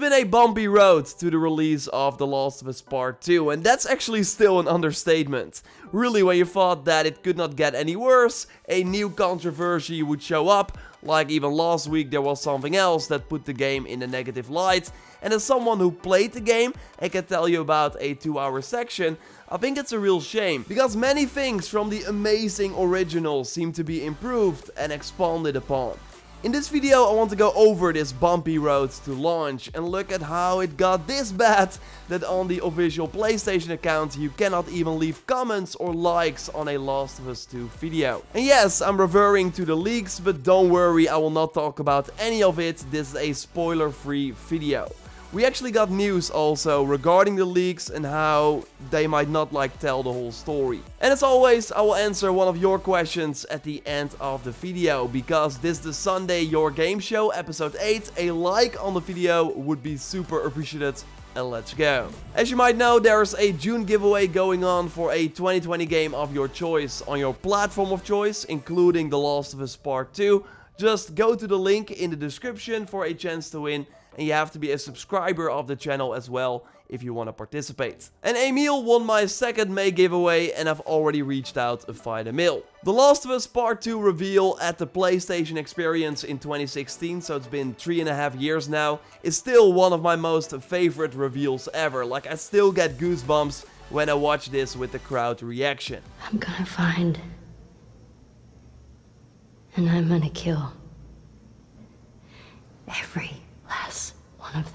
been a bumpy road to the release of The Last of Us Part 2, and that's actually still an understatement. Really, when you thought that it could not get any worse, a new controversy would show up, like even last week there was something else that put the game in a negative light, and as someone who played the game and can tell you about a 2-hour section, I think it's a real shame, because many things from the amazing original seem to be improved and expanded upon. In this video I want to go over this bumpy road to launch and look at how it got this bad that on the official PlayStation account you cannot even leave comments or likes on a Last of Us 2 video. And yes, I'm referring to the leaks, but don't worry, I will not talk about any of it. This is a spoiler-free video. We actually got news also regarding the leaks and how they might not tell the whole story. And as always, I will answer one of your questions at the end of the video, because this is the Sunday Your Game Show episode 8. A like on the video would be super appreciated. And let's go. As you might know, there's a June giveaway going on for a 2020 game of your choice on your platform of choice, including The Last of Us Part 2. Just go to the link in the description for a chance to win. And you have to be a subscriber of the channel as well if you want to participate. And Emil won my second May giveaway, and I've already reached out via the mail. The Last of Us Part 2 reveal at the PlayStation Experience in 2016, so it's been 3.5 years now, is still one of my most favorite reveals ever. Like, I still get goosebumps when I watch this with the crowd reaction. I'm gonna find, and I'm gonna kill every last one of them.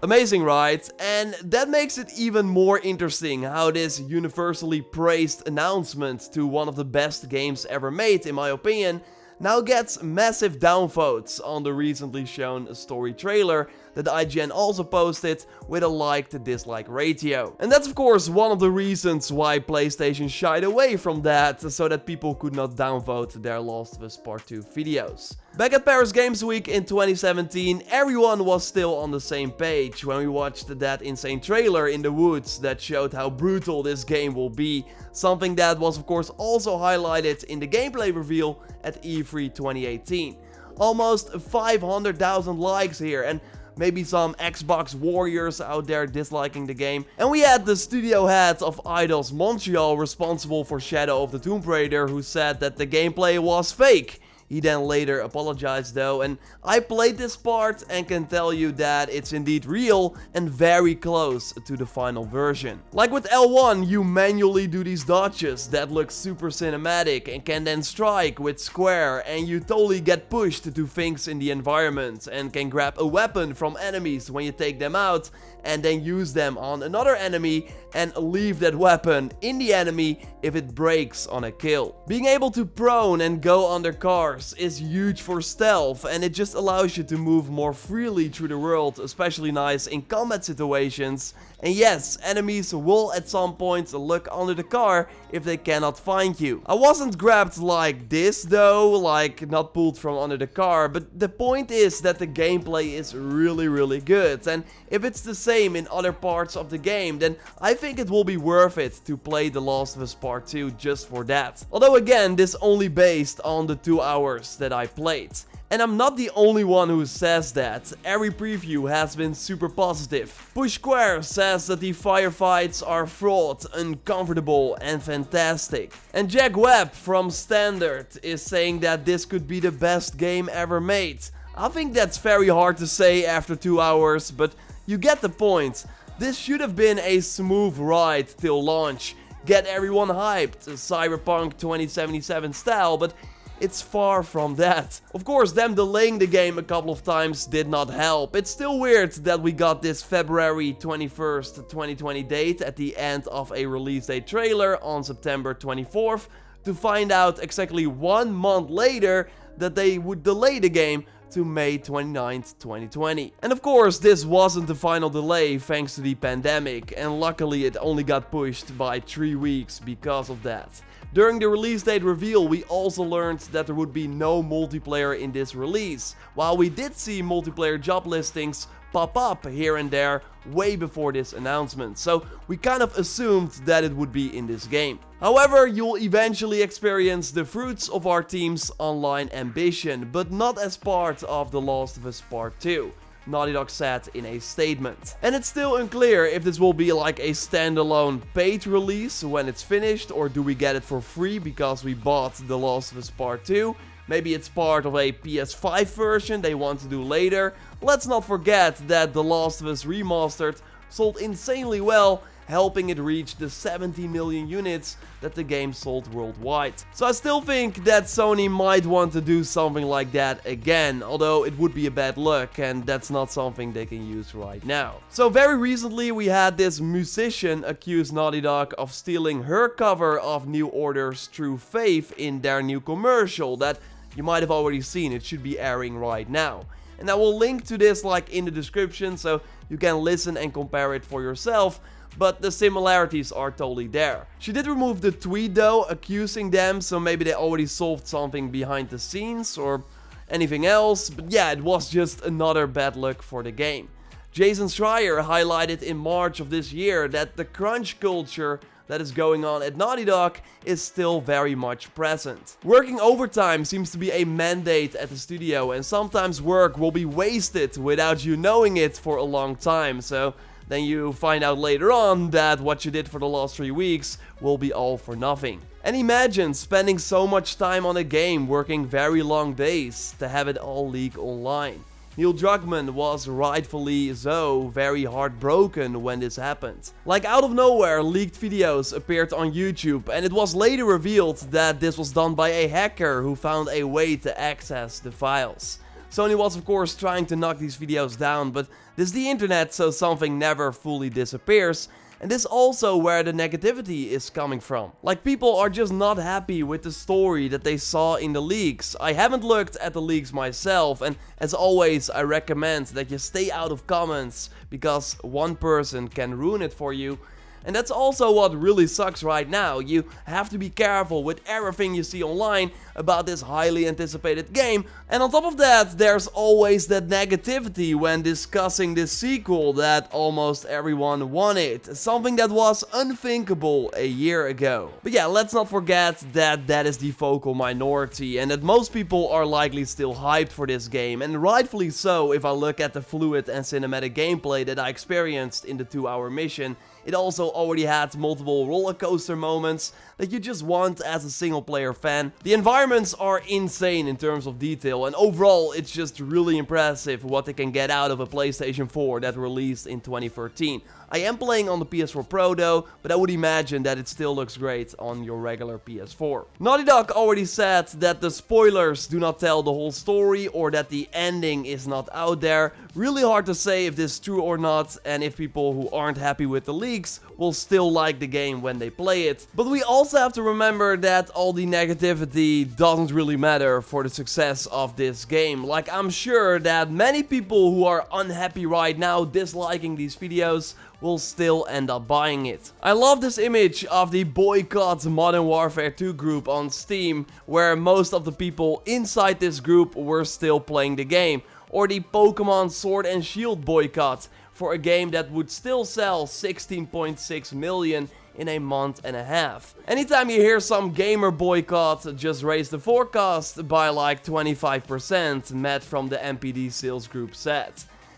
Amazing, right? And that makes it even more interesting how this universally praised announcement to one of the best games ever made, in my opinion, now gets massive downvotes on the recently shown story trailer that IGN also posted with a like to dislike ratio. And that's of course one of the reasons why PlayStation shied away from that, so that people could not downvote their Last of Us Part 2 videos. Back at Paris Games Week in 2017, everyone was still on the same page when we watched that insane trailer in the woods that showed how brutal this game will be, something that was of course also highlighted in the gameplay reveal at E3 2018. Almost 500,000 likes here, and maybe some Xbox warriors out there disliking the game. And we had the studio head of Eidos Montreal, responsible for Shadow of the Tomb Raider, who said that the gameplay was fake. He then later apologized though, and I played this part and can tell you that it's indeed real and very close to the final version. Like with L1, you manually do these dodges that look super cinematic and can then strike with square, and you totally get pushed to do things in the environment and can grab a weapon from enemies when you take them out and then use them on another enemy and leave that weapon in the enemy if it breaks on a kill. Being able to prone and go under cars is huge for stealth, and it just allows you to move more freely through the world, especially nice in combat situations. And yes, enemies will at some point look under the car if they cannot find you. I wasn't grabbed like this though, like not pulled from under the car, but the point is that the gameplay is really good, and if it's the same in other parts of the game, then I think it will be worth it to play The Last of Us Part 2 just for that. Although again, this only based on the 2 hours that I played. And I'm not the only one who says that. Every preview has been super positive. Push Square says that the firefights are fraught, uncomfortable and fantastic. And Jack Webb from Standard is saying that this could be the best game ever made. I think that's very hard to say after 2 hours, but you get the point. This should have been a smooth ride till launch. Get everyone hyped, Cyberpunk 2077 style, but it's far from that. Of course, them delaying the game a couple of times did not help. It's still weird that we got this February 21st, 2020 date at the end of a release date trailer on September 24th, to find out exactly 1 month later that they would delay the game to May 29th, 2020. And of course, this wasn't the final delay thanks to the pandemic, and luckily it only got pushed by 3 weeks because of that. During the release date reveal, we also learned that there would be no multiplayer in this release, while we did see multiplayer job listings pop up here and there way before this announcement, so we kind of assumed that it would be in this game. However, you'll eventually experience the fruits of our team's online ambition, but not as part of The Last of Us Part 2. Naughty Dog said in a statement. And it's still unclear if this will be like a standalone paid release when it's finished, or do we get it for free because we bought The Last of Us Part 2. Maybe it's part of a PS5 version they want to do later. Let's not forget that The Last of Us Remastered sold insanely well, helping it reach the 70 million units that the game sold worldwide. So I still think that Sony might want to do something like that again, although it would be a bad look and that's not something they can use right now. So very recently we had this musician accuse Naughty Dog of stealing her cover of New Order's True Faith in their new commercial that you might have already seen. It should be airing right now. And I will link to this like in the description so you can listen and compare it for yourself. But the similarities are totally there. She did remove the tweet though, accusing them, so maybe they already solved something behind the scenes or anything else. But yeah, it was just another bad look for the game. Jason Schreier highlighted in March of this year that the crunch culture that is going on at Naughty Dog is still very much present. Working overtime seems to be a mandate at the studio, and sometimes work will be wasted without you knowing it for a long time, so then you find out later on that what you did for the last 3 weeks will be all for nothing. And imagine spending so much time on a game, working very long days, to have it all leak online. Neil Druckmann was rightfully so very heartbroken when this happened. Like out of nowhere, leaked videos appeared on YouTube, and it was later revealed that this was done by a hacker who found a way to access the files. Sony was of course trying to knock these videos down, but this is the internet, so something never fully disappears. And this is also where the negativity is coming from. Like, people are just not happy with the story that they saw in the leaks. I haven't looked at the leaks myself, and as always I recommend that you stay out of comments, because one person can ruin it for you. And that's also what really sucks right now. You have to be careful with everything you see online about this highly anticipated game. And on top of that, there's always that negativity when discussing this sequel that almost everyone wanted. Something that was unthinkable a year ago. But yeah, let's not forget that that is the vocal minority and that most people are likely still hyped for this game. And rightfully so if I look at the fluid and cinematic gameplay that I experienced in the 2-hour mission. It also already had multiple roller coaster moments that you just want as a single player fan. The environments are insane in terms of detail, and overall it's just really impressive what they can get out of a PlayStation 4 that released in 2013. I am playing on the PS4 Pro though, but I would imagine that it still looks great on your regular PS4. Naughty Dog already said that the spoilers do not tell the whole story or that the ending is not out there. Really hard to say if this is true or not, and if people who aren't happy with the leaks will still like the game when they play it. But we also have to remember that all the negativity doesn't really matter for the success of this game. Like, I'm sure that many people who are unhappy right now, disliking these videos, will still end up buying it. I love this image of the Boycott Modern Warfare 2 group on Steam, where most of the people inside this group were still playing the game. Or the Pokemon Sword and Shield boycott for a game that would still sell 16.6 million in a month and a half. Anytime you hear some gamer boycott, just raise the forecast by like 25%, Matt from the MPD sales group said.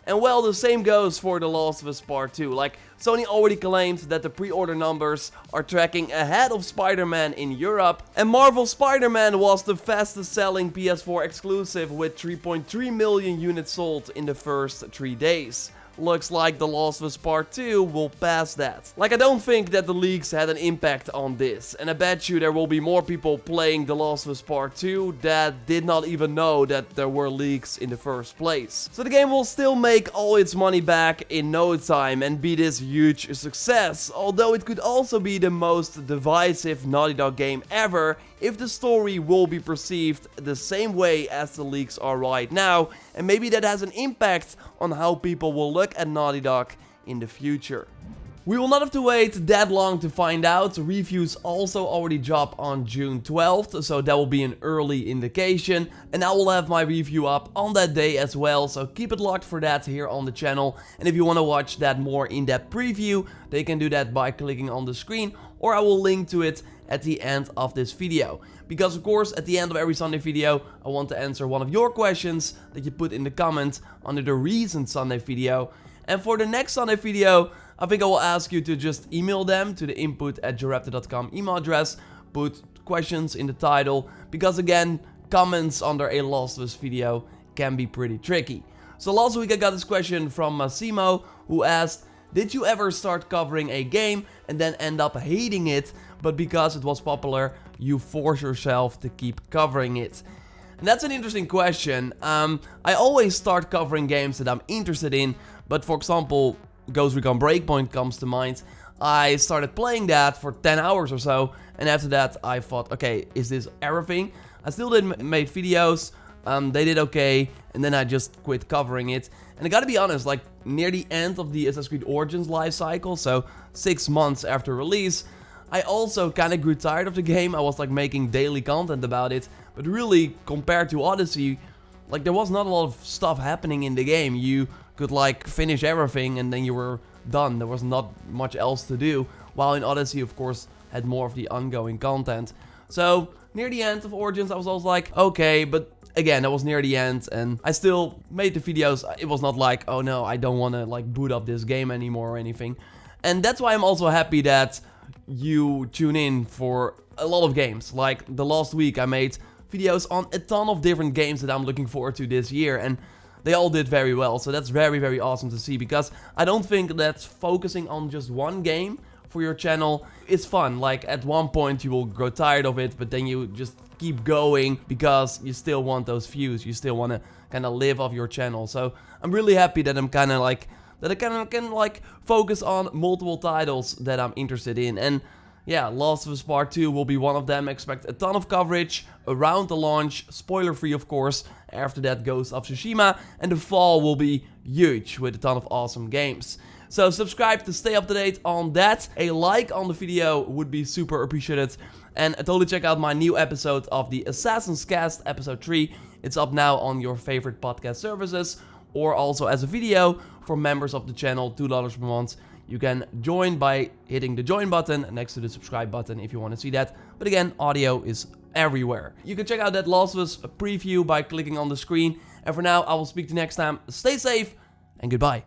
And well, the same goes for The Last of Us Part 2. Like, Sony already claimed that the pre-order numbers are tracking ahead of Spider-Man in Europe. And Marvel Spider-Man was the fastest selling PS4 exclusive with 3.3 million units sold in the first 3 days. Looks like The Last of Us Part 2 will pass that. Like, I don't think that the leaks had an impact on this, and I bet you there will be more people playing The Last of Us Part 2 that did not even know that there were leaks in the first place. So the game will still make all its money back in no time and be this huge success, although it could also be the most divisive Naughty Dog game ever if the story will be perceived the same way as the leaks are right now, and maybe that has an impact on how people will look at Naughty Dog in the future. We will not have to wait that long to find out. Reviews also already drop on June 12th, so that will be an early indication. And I will have my review up on that day as well, so keep it locked for that here on the channel. And if you want to watch that more in-depth preview, they can do that by clicking on the screen, or I will link to it at the end of this video. Because of course, at the end of every Sunday video, I want to answer one of your questions that you put in the comments under the recent Sunday video. And for the next Sunday video, I think I will ask you to just email them to the input@JorRaptor.com email address, put questions in the title, because again, comments under a Last of Us video can be pretty tricky. So last week I got this question from Massimo, who asked, did you ever start covering a game and then end up hating it, but because it was popular, you force yourself to keep covering it? And that's an interesting question. I always start covering games that I'm interested in, but for example, Ghost Recon Breakpoint comes to mind. I started playing that for 10 hours or so, and after that I thought, okay, is this everything? I still made videos, they did okay, and then I just quit covering it. And I gotta be honest, like near the end of the Assassin's Creed Origins life cycle, so 6 months after release, I also kinda grew tired of the game. I was like making daily content about it, but really compared to Odyssey, like there was not a lot of stuff happening in the game. You could like finish everything and then you were done. There was not much else to do, while in Odyssey of course had more of the ongoing content. So near the end of Origins I was also like, okay, but again, that was near the end and I still made the videos. It was not like, oh no, I don't want to like boot up this game anymore or anything. And that's why I'm also happy that you tune in for a lot of games. Like the last week I made videos on a ton of different games that I'm looking forward to this year, and they all did very well, so that's very, very awesome to see, because I don't think that focusing on just one game for your channel is fun. Like at one point you will grow tired of it, but then you just keep going because you still want those views, you still want to kind of live off your channel. So I'm really happy that I'm kind of like, that I can like focus on multiple titles that I'm interested in. And yeah, Last of Us Part 2 will be one of them. Expect a ton of coverage around the launch, spoiler free of course. After that, Ghost of Tsushima, and the fall will be huge with a ton of awesome games. So subscribe to stay up to date on that. A like on the video would be super appreciated. And totally check out my new episode of the Assassin's Cast episode 3. It's up now on your favorite podcast services, or also as a video for members of the channel, $2 per month. You can join by hitting the join button next to the subscribe button if you want to see that. But again, audio is everywhere. You can check out that Last of Us preview by clicking on the screen. And for now, I will speak to you next time. Stay safe and goodbye.